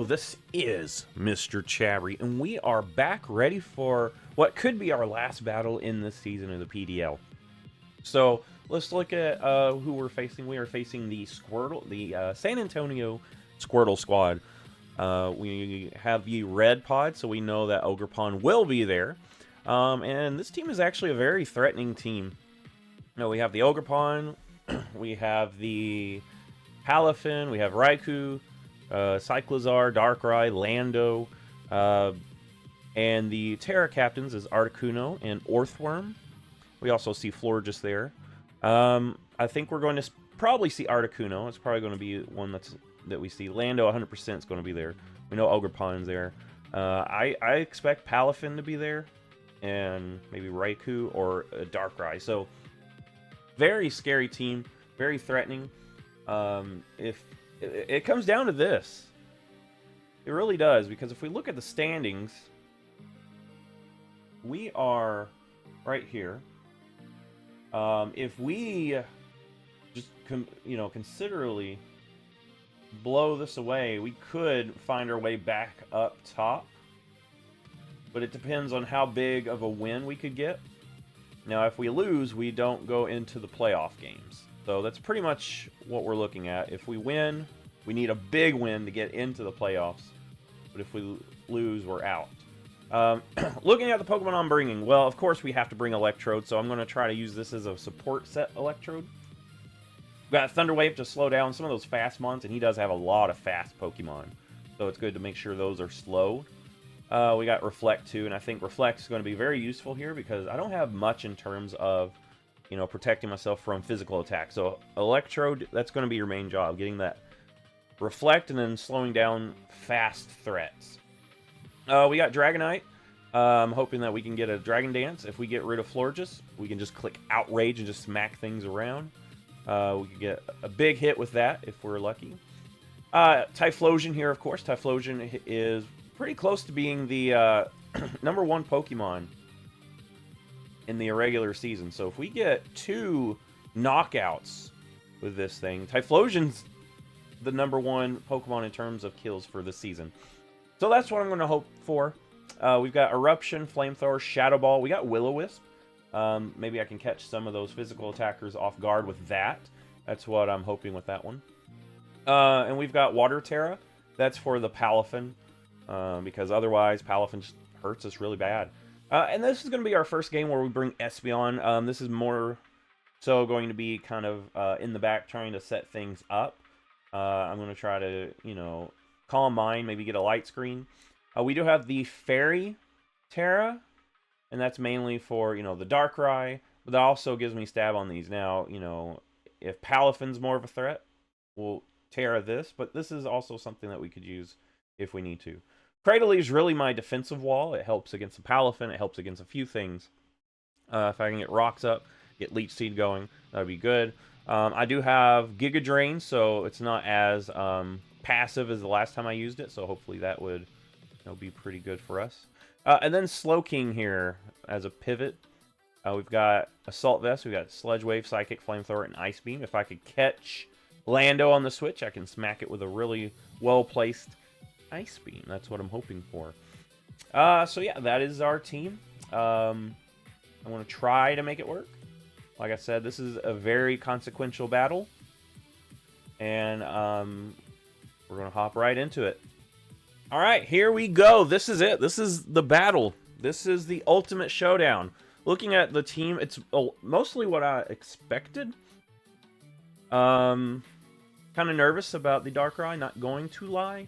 Hello, this is MrChabry, and we are back ready for what could be our last battle in this season of the PDL. So let's look at who we're facing. We are facing the San Antonio Squirtle Squad. We have the red pod, so we know that Ogre Pond will be there. And this team is actually a very threatening team. You know, we have the Ogre Pond, we have the Palafin, we have Raikou, Cyclizar, Darkrai, Lando, and the Terra captains is Articuno and Orthworm. We also see Florges there. I think we're going to probably see Articuno. It's probably going to be one that we see. Lando 100% is going to be there. We know Ogre Pond's there. I expect Palafin to be there, and maybe Raikou or Darkrai. So very scary team, very threatening. If it comes down to this, it really does, because if we look at the standings, we are right here. If we just considerably blow this away, we could find our way back up top, but it depends on how big of a win we could get. Now, if we lose, we don't go into the playoff games. So that's pretty much what we're looking at. If we win, we need a big win to get into the playoffs. But if we lose, we're out. Looking at the Pokemon I'm bringing, well, of course we have to bring Electrode, so I'm going to try to use this as a support set Electrode. We've got Thunder Wave to slow down some of those fast mons, and he does have a lot of fast Pokemon. So it's good to make sure those are slowed. We got Reflect too, and I think Reflect is going to be very useful here because I don't have much in terms of protecting myself from physical attack. So Electrode, that's going to be your main job, getting that Reflect and then slowing down fast threats. We got Dragonite. I'm hoping that we can get a Dragon Dance. If we get rid of Florges, we can just click Outrage and just smack things around. We could get a big hit with that if we're lucky. Typhlosion here, of course. Typhlosion is pretty close to being the #1 Pokemon in the irregular season. So if we get 2 knockouts with this thing, Typhlosion's the #1 Pokemon in terms of kills for the season. So that's what I'm going to hope for. We've got Eruption, Flamethrower, Shadow Ball. We got Will-O-Wisp. Maybe I can catch some of those physical attackers off guard with that. That's what I'm hoping with that one. And we've got Water Terra. That's for the Palafin. Because otherwise, Palafin just hurts us really bad. And this is going to be our first game where we bring Espeon. This is more so going to be kind of in the back trying to set things up. I'm going to try to, calm mind, maybe get a light screen. We do have the Fairy Terra, and that's mainly for, the Darkrai, but that also gives me stab on these. Now, if Palafin's more of a threat, we'll Terra this, but this is also something that we could use if we need to. Cradily is really my defensive wall. It helps against the Palafin. It helps against a few things. If I can get Rocks up, get Leech Seed going, that would be good. I do have Giga Drain, so it's not as passive as the last time I used it, so hopefully that would be pretty good for us. And then Slowking here as a pivot. We've got Assault Vest, we've got Sludge Wave, Psychic, Flamethrower, and Ice Beam. If I could catch Lando on the switch, I can smack it with a really well-placed Ice Beam. That's what I'm hoping for. So yeah, that is our team. I want to try to make it work. Like I said, this is a very consequential battle. And we're going to hop right into it. All right, here we go. This is it. This is the battle. This is the ultimate showdown. Looking at the team, it's mostly what I expected. Kind of nervous about the Darkrai, not going to lie.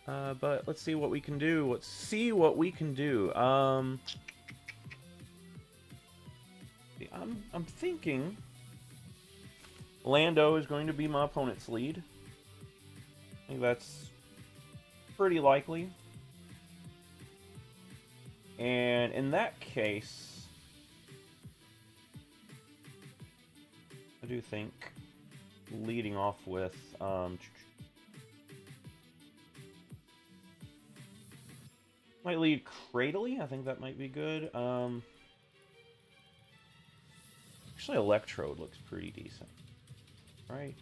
But let's see what we can do. Let's see what we can do. I'm thinking Lando is going to be my opponent's lead. I think that's pretty likely. And in that case, I do think leading off with might lead Cradily. I think that might be good. Actually, Electrode looks pretty decent, right?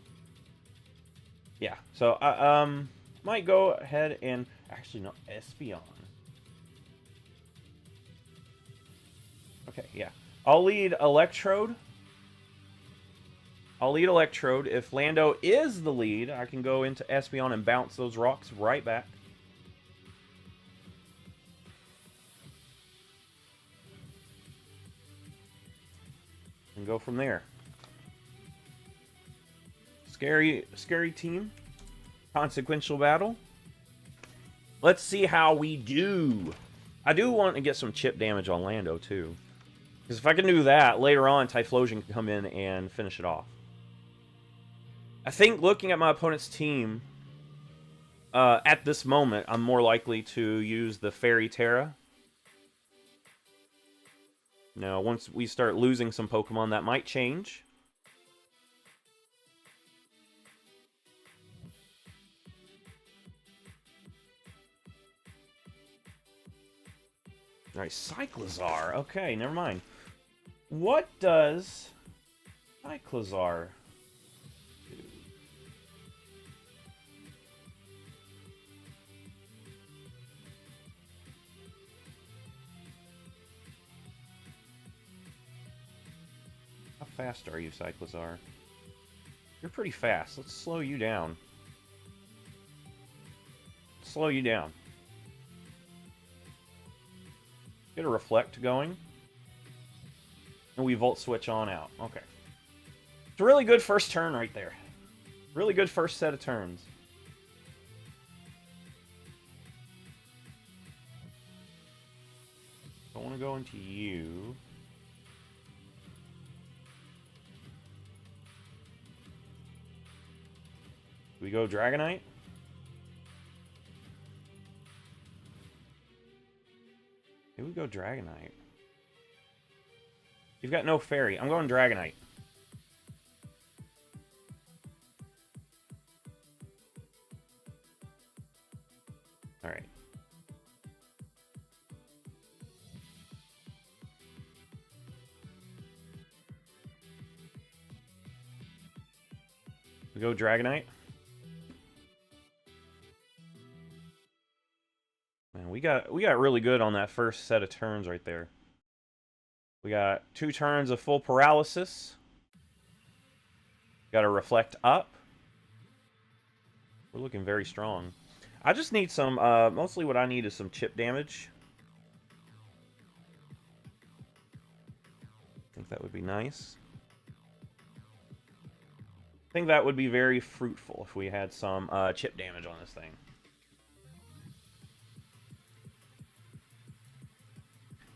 Yeah. So I'm might go ahead and... Actually, no, Espeon. Okay, yeah. I'll lead Electrode. If Lando is the lead, I can go into Espeon and bounce those rocks right back. And go from there. Scary team. Consequential battle. Let's see how we do. I do want to get some chip damage on Lando, too. Because if I can do that, later on, Typhlosion can come in and finish it off. I think looking at my opponent's team, at this moment, I'm more likely to use the Fairy Terra. Now, once we start losing some Pokemon, that might change. Alright, Cyclizar. Okay, never mind. What does Cyclizar do? How fast are you, Cyclizar? You're pretty fast. Let's slow you down. Slow you down. Get a Reflect going. And we Volt Switch on out. Okay. It's a really good first turn right there. Really good first set of turns. I want to go into you. We go Dragonite? Here we go Dragonite. You've got no Fairy. I'm going Dragonite. Alright. We go Dragonite. Man, we got really good on that first set of turns right there. We got 2 turns of full paralysis. Got to Reflect up. We're looking very strong. I just need some, mostly what I need is some chip damage. I think that would be nice. I think that would be very fruitful if we had some chip damage on this thing.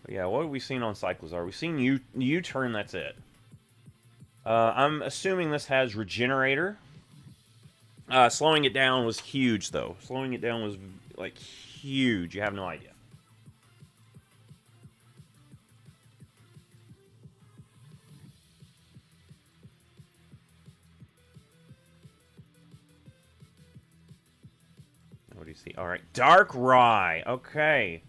But yeah, what have we seen on Cyclizar? We've seen U-turn, that's it. I'm assuming this has Regenerator. Slowing it down was huge, though. Slowing it down was, like, huge. You have no idea. What do you see? All right, Darkrai. Okay.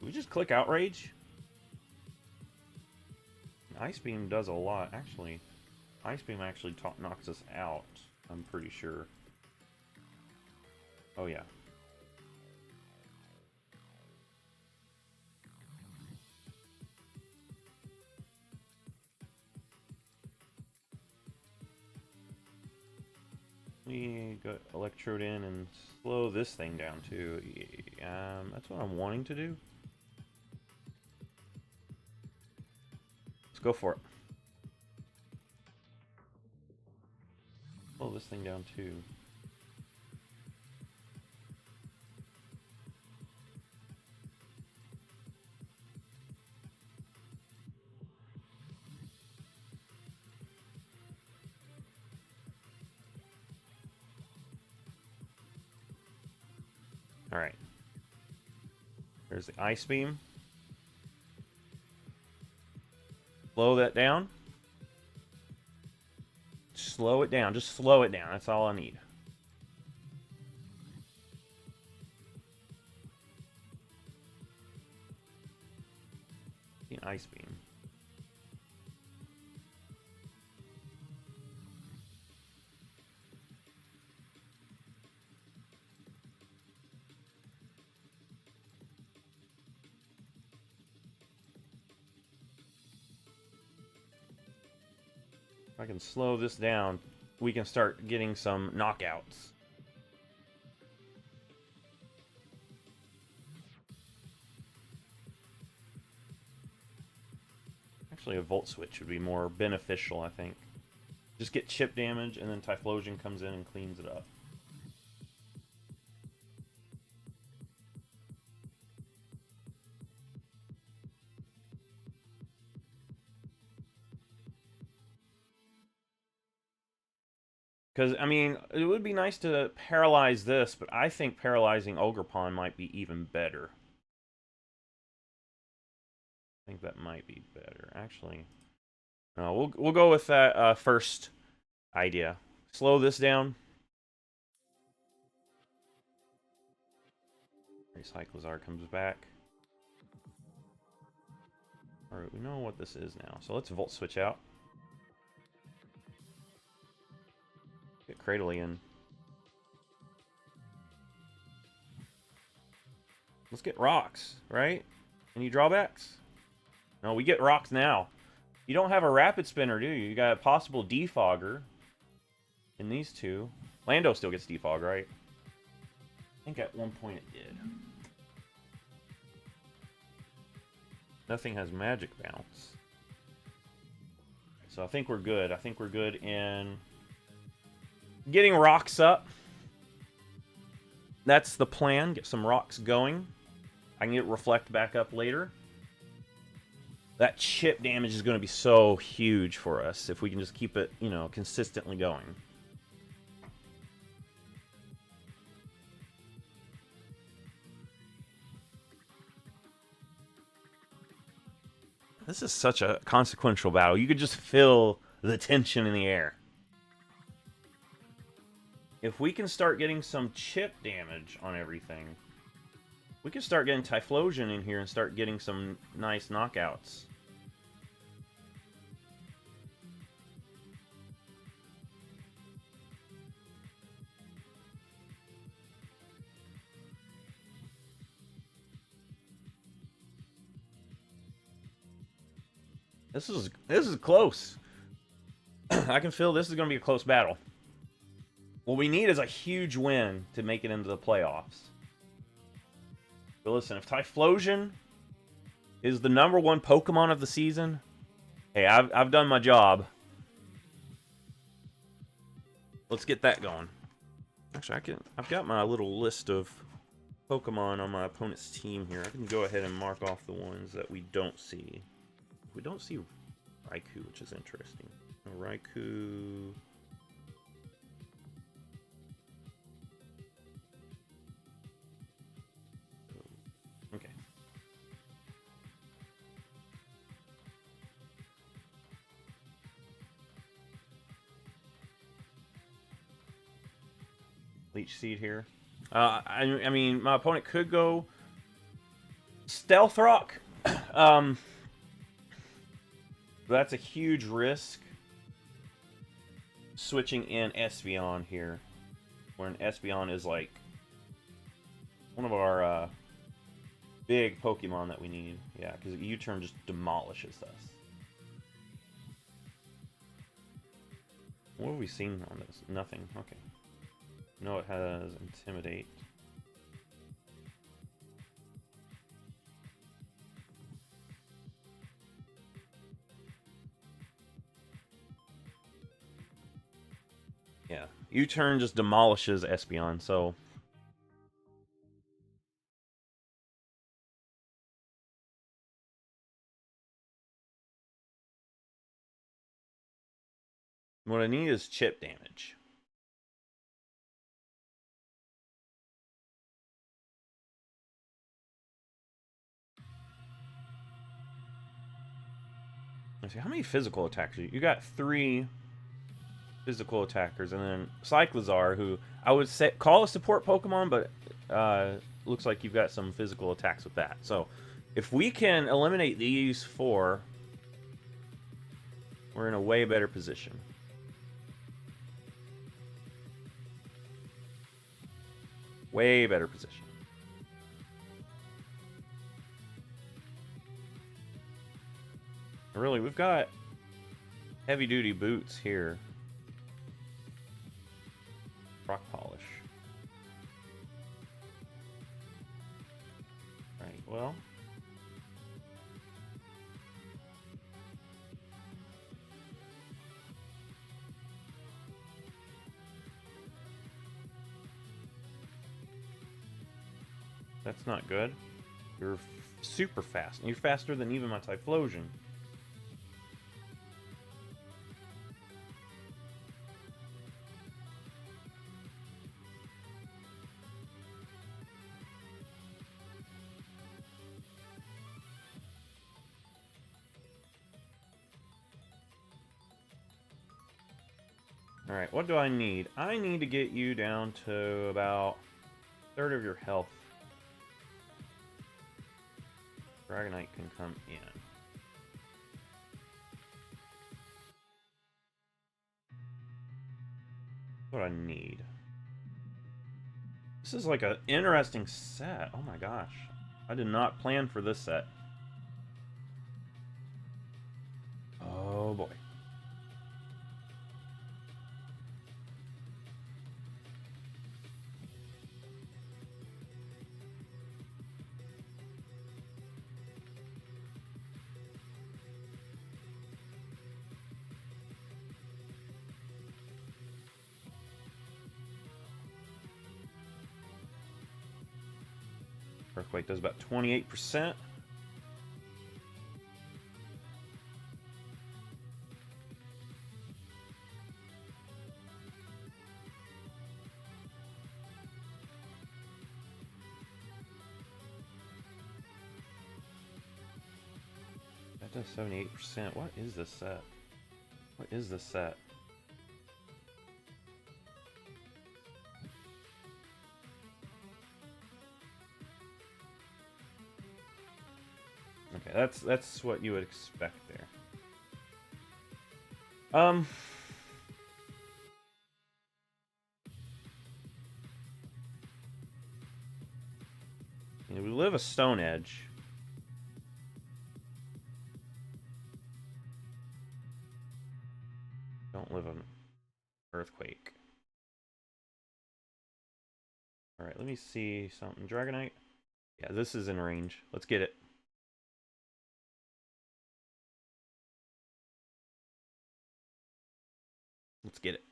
We just click Outrage? Ice Beam does a lot, actually. Ice Beam actually knocks us out, I'm pretty sure. Oh, yeah. We got Electrode in and slow this thing down, too. That's what I'm wanting to do. Let's go for it. Slow this thing down, too. Alright. There's the Ice Beam. Slow that down. Slow it down. Just slow it down. That's all I need. The Ice Beam. If I can slow this down, we can start getting some knockouts. Actually, a Volt Switch would be more beneficial, I think. Just get chip damage, and then Typhlosion comes in and cleans it up. Because, I mean, it would be nice to paralyze this, but I think paralyzing Ogerpon might be even better. I think that might be better. Actually, no, we'll go with that first idea. Slow this down. Cyclizar comes back. Alright, we know what this is now. So let's Volt Switch out. Get Cradily in. Let's get rocks, right? Any drawbacks? No, we get rocks now. You don't have a Rapid Spinner, do you? You got a possible Defogger in these two. Lando still gets Defog, right? I think at one point it did. Nothing has Magic Bounce. So I think we're good. I think we're good in getting rocks up. That's the plan. Get some rocks going. I can get Reflect back up later. That chip damage is going to be so huge for us if we can just keep it, you know, consistently going. This is such a consequential battle. You could just feel the tension in the air. If we can start getting some chip damage on everything, we can start getting Typhlosion in here and start getting some nice knockouts. This is close. I can feel this is going to be a close battle. What we need is a huge win to make it into the playoffs. But listen, if Typhlosion is the #1 Pokemon of the season, hey, I've done my job. Let's get that going. Actually, I've got my little list of Pokemon on my opponent's team here. I can go ahead and mark off the ones that we don't see. We don't see Raikou, which is interesting. Raikou. Okay. Leech Seed here. I mean, my opponent could go Stealth Rock. That's a huge risk. Switching in Espeon here. Where an Espeon is like one of our big Pokemon that we need. Yeah, because U-turn just demolishes us. What have we seen on this? Nothing. Okay. No, it has Intimidate. Yeah, U-turn just demolishes Espeon, so... What I need is chip damage. Let's see, how many physical attacks? You got 3 physical attackers, and then Cyclizar, who I would say call a support Pokemon, but looks like you've got some physical attacks with that. So if we can eliminate these 4, we're in a way better position. Way better position. Really, we've got heavy-duty boots here. Rock polish. Right, well. That's not good. You're super fast. You're faster than even my Typhlosion. Alright, what do I need? I need to get you down to about a third of your health. Dragonite can come in. That's what I need. This is like an interesting set. Oh my gosh. I did not plan for this set. Oh boy. Earthquake does about 28%. That does 78%. What is this set? What is this set? Okay, that's what you would expect there. You know, we live a Stone Edge. Don't live an Earthquake. Alright, let me see something. Dragonite? Yeah, this is in range. Let's get it. Let's get it.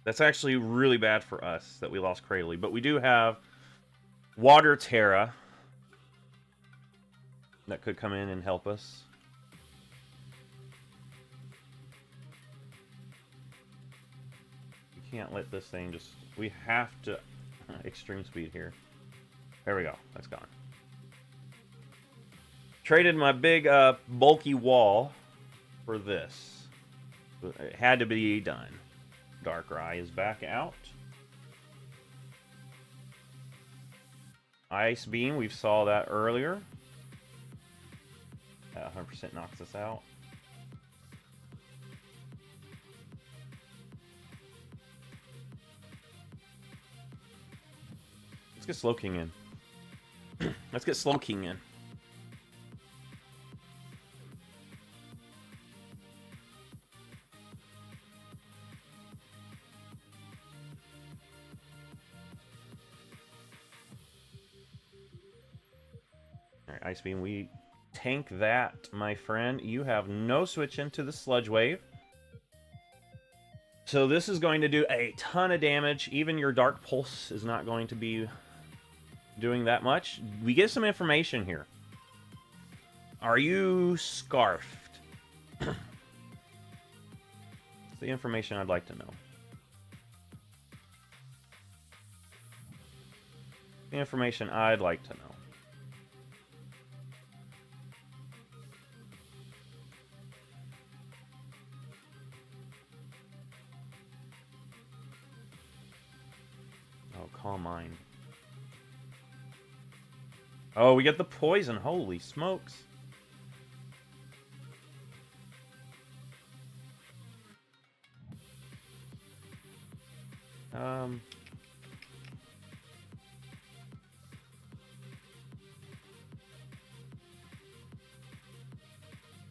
That's actually really bad for us that we lost Cradley. But we do have Water Terra that could come in and help us. We can't let this thing just... We have to... Extreme speed here. There we go. That's gone. Traded my big, bulky wall for this. It had to be done. Darkrai is back out. Ice Beam, we saw that earlier. That 100% knocks us out. Let's get Slowking in. Let's get Slowking in. Alright, Ice Beam, we tank that, my friend. You have no switch into the Sludge Wave. So this is going to do a ton of damage. Even your Dark Pulse is not going to be doing that much. We get some information here. Are you Scarfed? That's the information I'd like to know. The information I'd like to know. Oh, Calm Mind. Oh, we get the poison. Holy smokes.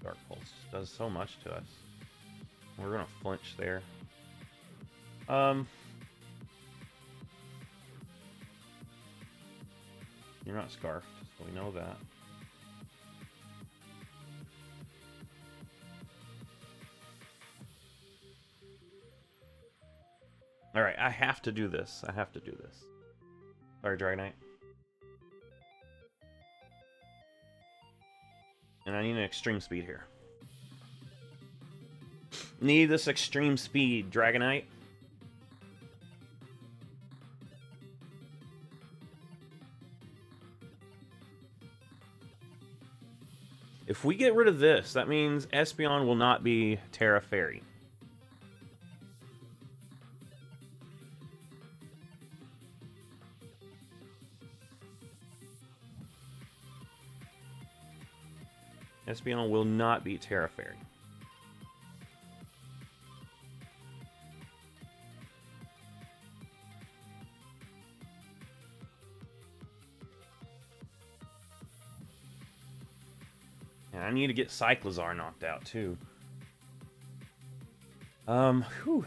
Dark Pulse does so much to us. We're gonna flinch there. You're not scarfed, so we know that. Alright, I have to do this. I have to do this. Sorry, Dragonite. And I need an extreme speed here. Need this extreme speed, Dragonite. If we get rid of this, that means Espeon will not be Terra Fairy. Espeon will not be Terra Fairy. And I need to get Cyclizar knocked out too. Whew.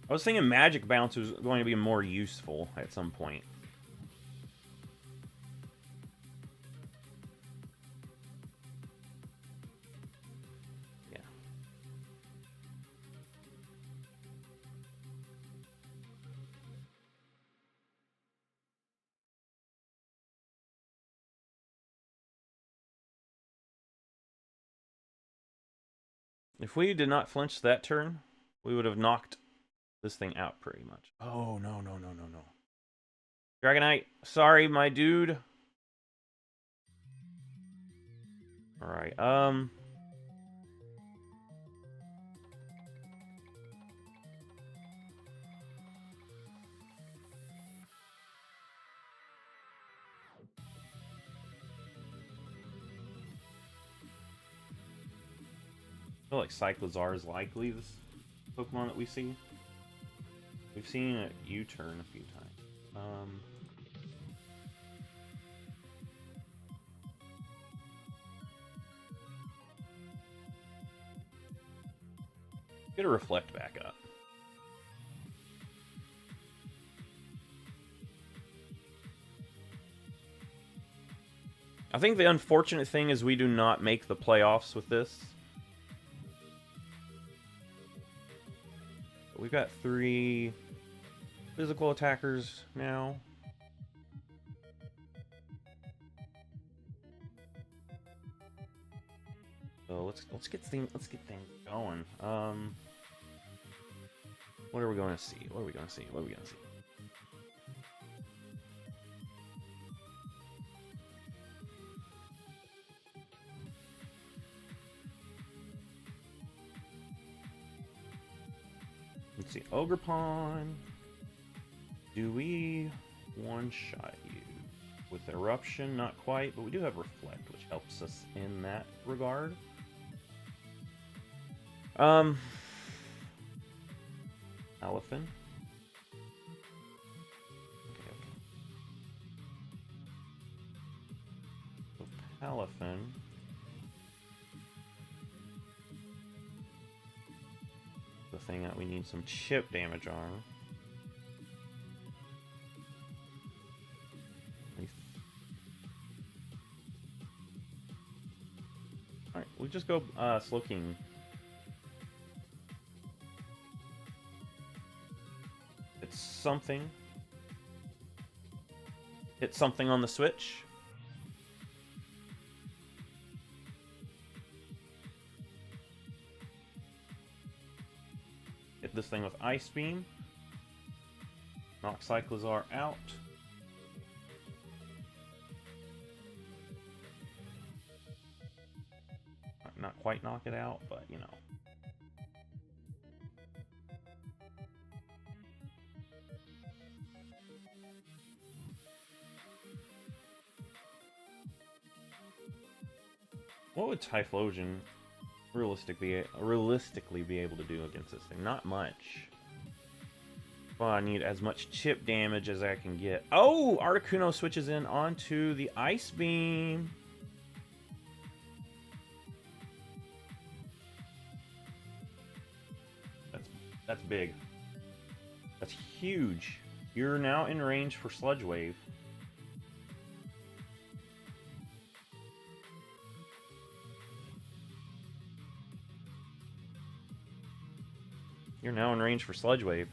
I was thinking Magic Bounce was going to be more useful at some point. Yeah. If we did not flinch that turn, we would have knocked this thing out pretty much. Oh, no, no, no, no, no. Dragonite, sorry, my dude. Alright, I feel like Cyclizar is likely this Pokemon that we see. We've seen it U-turn a few times. Get a Reflect back up. I think the unfortunate thing is we do not make the playoffs with this. But we've got 3 physical attackers now. So let's get things going. What are we going to see? What are we going to see? What are we going to see? Let's see. Ogerpon. Do we one-shot you? With Eruption, not quite, but we do have Reflect, which helps us in that regard. Elephant. Okay. So Palafin. The thing that we need some chip damage on. Alright, we'll just go Slowking. It's something. Hit something on the switch. Hit this thing with Ice Beam. Knock Cyclizar out. Not quite knock it out, but you know. What would Typhlosion realistically be able to do against this thing? Not much. Well, I need as much chip damage as I can get. Oh! Articuno switches in onto the Ice Beam. big. That's huge. You're now in range for Sludge Wave. You're now in range for Sludge Wave.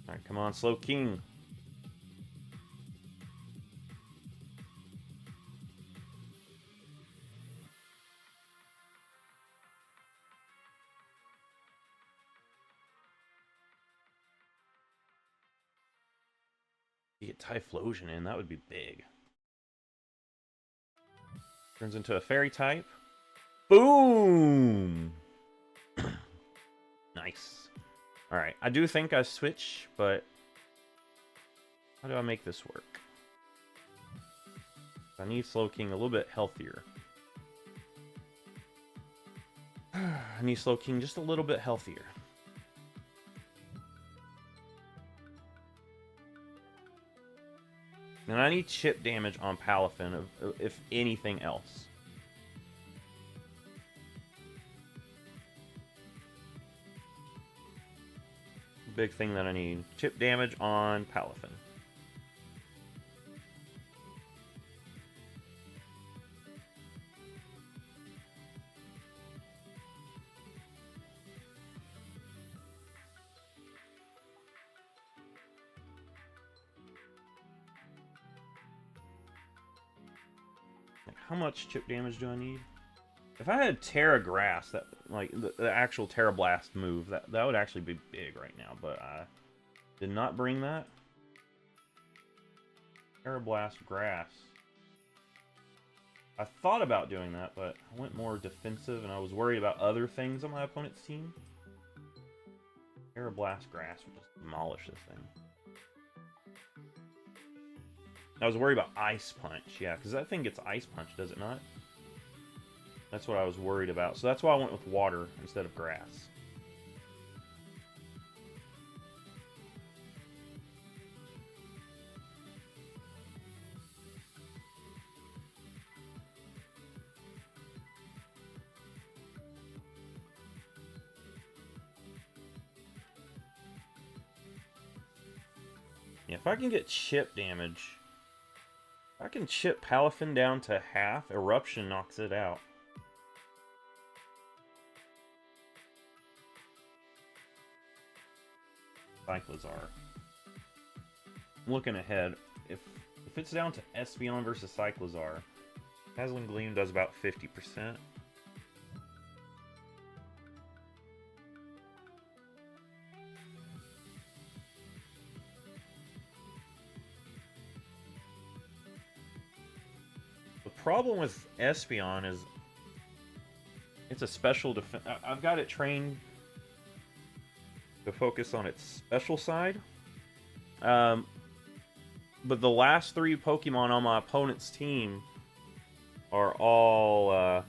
Alright, come on, Slow King. You get Typhlosion in, that would be big. Turns into a Fairy type. Boom! Nice. Alright, I do think I switch, but how do I make this work? I need Slow King a little bit healthier. I need Slow King just a little bit healthier. And I need chip damage on Palafin, if anything else. Big thing that I need. Chip damage on Palafin. How much chip damage do I need? If I had Terra Grass, that like the actual Terra Blast move, that would actually be big right now, but I did not bring that. Terra Blast Grass. I thought about doing that, but I went more defensive, and I was worried about other things on my opponent's team. Terra Blast Grass would just demolish this thing. I was worried about Ice Punch, yeah, because that thing gets Ice Punch, does it not? That's what I was worried about. So that's why I went with water instead of grass. Yeah, if I can get chip damage, if I can chip Palafin down to half, Eruption knocks it out. Cyclizar. I'm looking ahead. If it's down to Espeon versus Cyclizar, Dazzling Gleam does about 50%. The problem with Espeon is it's a special defense. I've got it trained to focus on its special side. But the last 3 Pokemon on my opponent's team are all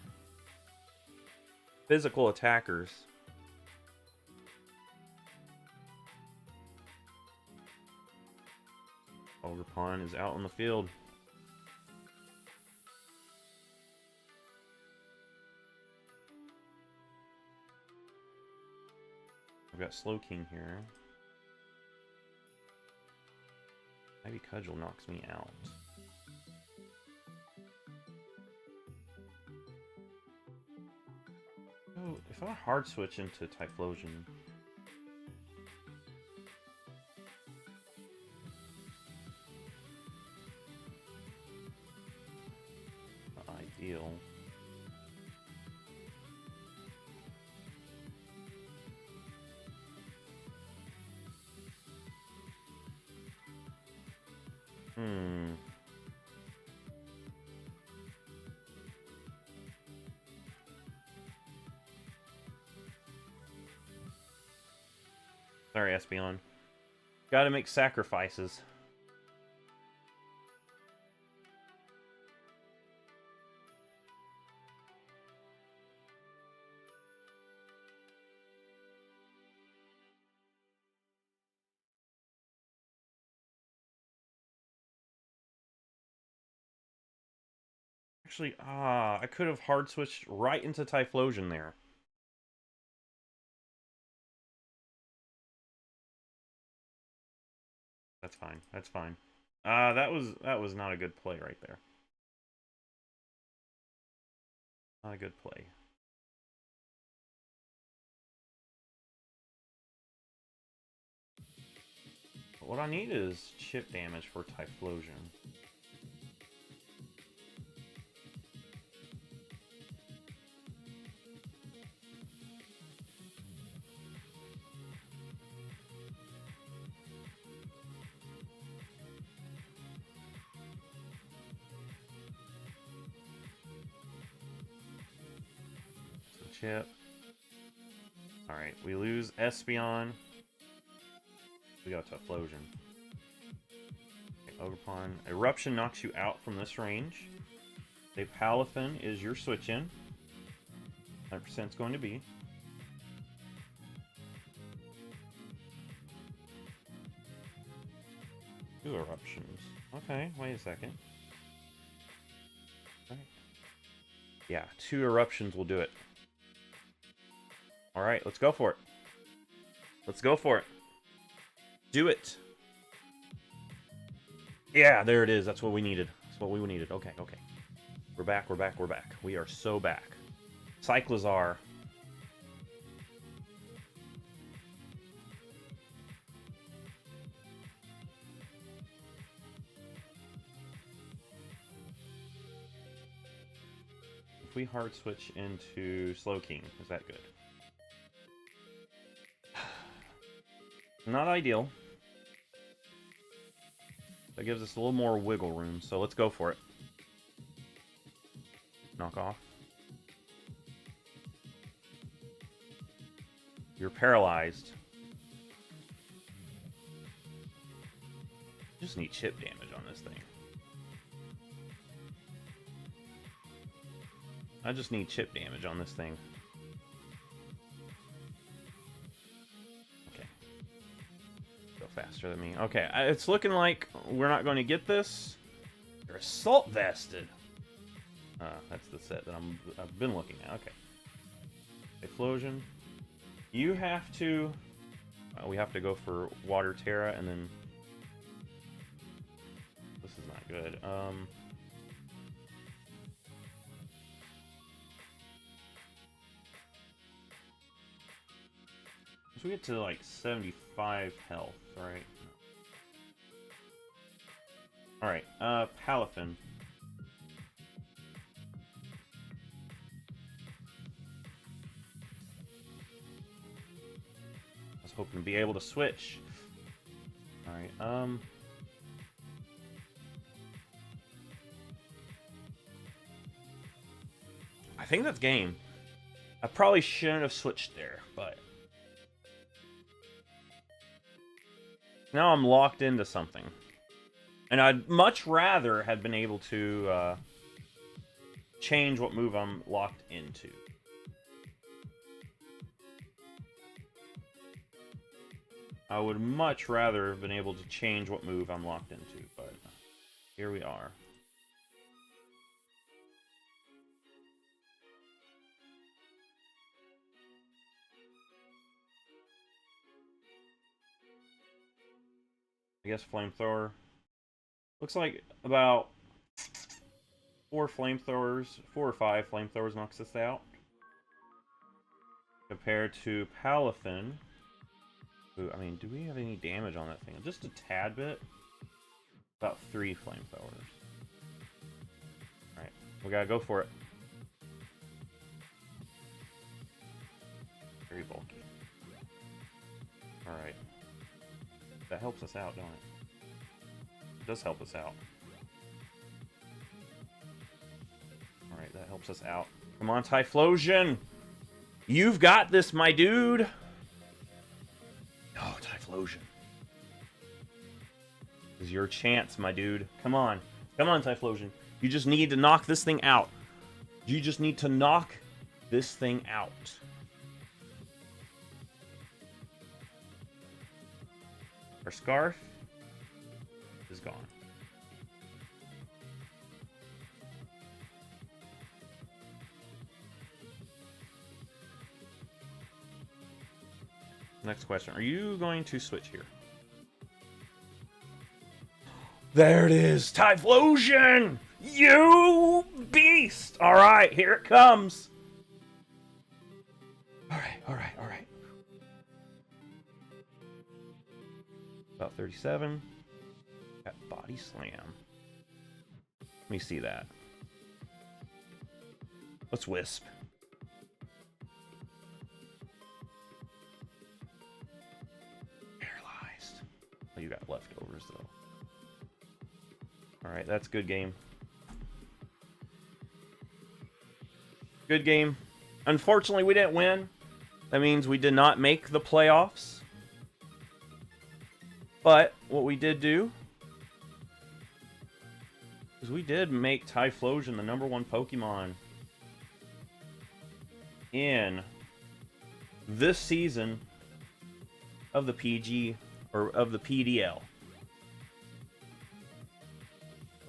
physical attackers. Ogerpon is out on the field. I've got Slow King here. Maybe Cudgel knocks me out. Oh, if I hard switch into Typhlosion. Not ideal. Sorry, Espeon. Gotta make sacrifices. Actually, I could have hard switched right into Typhlosion there. That's fine. That's fine. That was not a good play right there. Not a good play. But what I need is chip damage for Typhlosion. Chip. Alright, we lose Espeon. We got Typhlosion. Okay, Ogerpon. Eruption knocks you out from this range. A Palafin is your switch in. 100% is going to be. Two eruptions. Okay, wait a second. Okay. Yeah, 2 eruptions will do it. Alright, let's go for it. Let's go for it. Do it. Yeah, there it is. That's what we needed. That's what we needed. Okay, okay. We're back, we're back, we're back. We are so back. Cyclizar. If we hard switch into Slowking, is that good? Not ideal. That gives us a little more wiggle room, so let's go for it. Knock off. You're paralyzed. Just need chip damage on this thing. I just need chip damage on this thing. Okay. Go faster than me. Okay, it's looking like we're not going to get this. You're assault vested. That's the set that I've been looking at. Okay. Typhlosion. You have to... we have to go for Water Terra, and then... This is not good. So we get to like 75 health, right? Alright, Palafin. I was hoping to be able to switch. Alright, I think that's game. I probably shouldn't have switched there, but... Now I'm locked into something. And I'd much rather have been able to change what move I'm locked into. I would much rather have been able to change what move I'm locked into, but here we are. I guess flamethrower. Looks like about 4 or 5 flamethrowers knocks us out. Compared to Palafin. Who, I mean, do we have any damage on that thing? Just a tad bit. About 3 flamethrowers. Alright, we gotta go for it. Very bulky. Alright. That helps us out, don't it? It does help us out. Alright, that helps us out. Come on, Typhlosion! You've got this, my dude! Oh, Typhlosion. This is your chance, my dude. Come on. Come on, Typhlosion. You just need to knock this thing out. You just need to knock this thing out. Our Scarf is gone. Next question. Are you going to switch here? There it is! Typhlosion! You beast! Alright, here it comes! Alright. About 37. Got body slam. Let me see that. Let's wisp. Paralyzed. Oh, you got leftovers though. Alright, that's good game. Good game. Unfortunately, we didn't win. That means we did not make the playoffs. But what we did do is we did make Typhlosion the #1 Pokemon in this season of the PG, or of the PDL.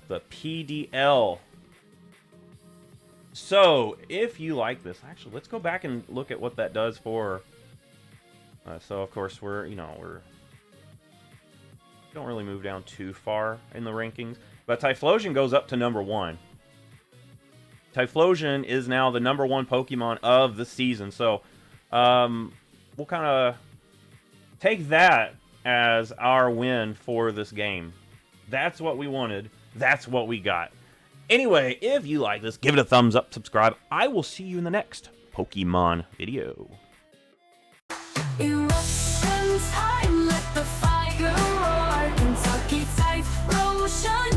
The PDL. So, if you like this, actually, let's go back and look at what that does for. So, of course, we don't really move down too far in the rankings, but Typhlosion goes up to #1. Typhlosion is now the #1 Pokemon of the season. So, we'll kind of take that as our win for this game. That's what we wanted. That's what we got. Anyway, if you like this, give it a thumbs up, subscribe. I will see you in the next Pokemon video. Eruption time, let the fire roar. Kentucky Typhlosions.